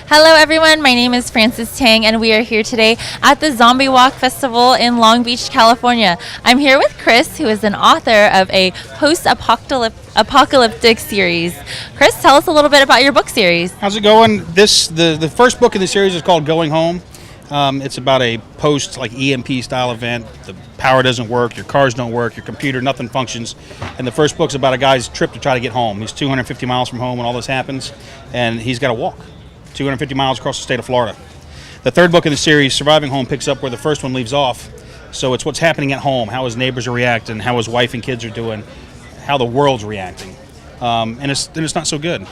Hello everyone, my name is Frances Tang and we are here today at the Zombie Walk Festival in Long Beach, California. I'm here with Chris, who is an author of a post-apocalyptic series. Chris, tell us a little bit about your book series. How's it going? The first book in the series is called Going Home. It's about a EMP style event. The power doesn't work, your cars don't work, your computer, nothing functions. And the first book's about a guy's trip to try to get home. He's 250 miles from home when all this happens, and he's got to walk 250 miles across the state of Florida. The third book in the series, Surviving Home, picks up where the first one leaves off. So it's what's happening at home, how his neighbors are reacting, how his wife and kids are doing, how the world's reacting. And it's not so good.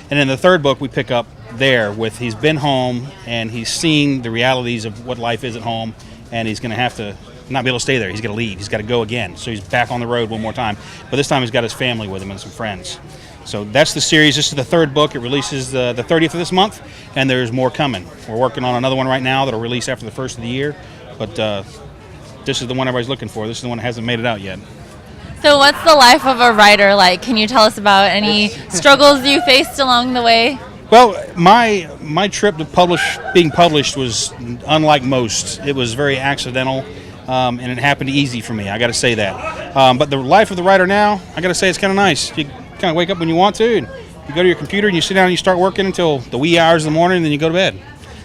And in the third book, we pick up there with he's been home and he's seen the realities of what life is at home, and he's going to have to not be able to stay there. He's got to leave. He's got to go again. So he's back on the road one more time. But this time he's got his family with him and some friends. So that's the series. This is the third book. It releases the 30th of this month, and there's more coming. We're working on another one right now that'll release after the first of the year. But this is the one everybody's looking for. This is the one that hasn't made it out yet. So what's the life of a writer like? Can you tell us about any struggles you faced along the way? Well, my trip to being published was unlike most. It was very accidental, and it happened easy for me. I got to say that. But the life of the writer now, I got to say, it's kind of nice. You kind of wake up when you want to, and you go to your computer and you sit down and you start working until the wee hours of the morning, and then you go to bed.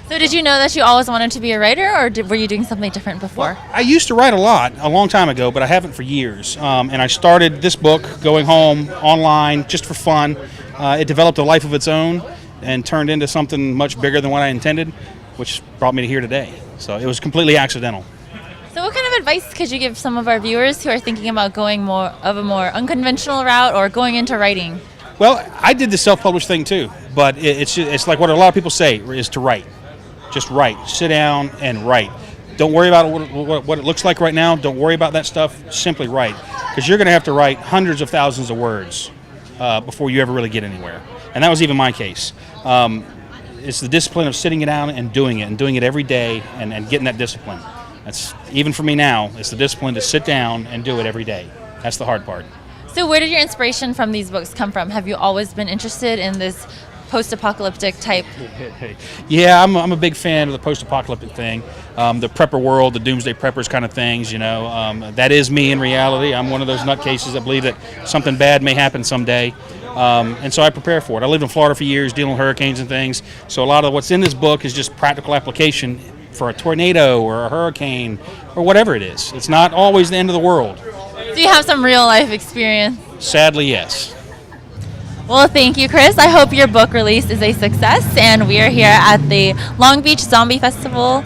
So did you know that you always wanted to be a writer, or were you doing something different before? Well, I used to write a long time ago, but I haven't for years. And I started this book, Going Home, online, just for fun. It developed a life of its own and turned into something much bigger than what I intended, which brought me to here today. So it was completely accidental. So what kind of advice could you give some of our viewers who are thinking about going more of a more unconventional route or going into writing? Well, I did the self-published thing too, but it's like what a lot of people say is to write. Just write. Sit down and write. Don't worry about what it looks like right now. Don't worry about that stuff. Simply write, because you're going to have to write hundreds of thousands of words before you ever really get anywhere. And that was even my case. It's the discipline of sitting down and doing it every day, and getting that discipline. That's even for me now. It's the discipline to sit down and do it every day. That's the hard part. So where did your inspiration from these books come from? Have you always been interested in this post-apocalyptic type? Yeah, I'm a big fan of the post-apocalyptic thing, the prepper world, the doomsday preppers kind of things. That is me in reality. I'm one of those nutcases that believe that something bad may happen someday, and so I prepare for it. I lived in Florida for years, dealing with hurricanes and things. So a lot of what's in this book is just practical application for a tornado or a hurricane or whatever it is. It's not always the end of the world. Do you have some real life experience? Sadly, yes. Well, thank you, Chris. I hope your book release is a success, and we are here at the Long Beach Zombie Festival.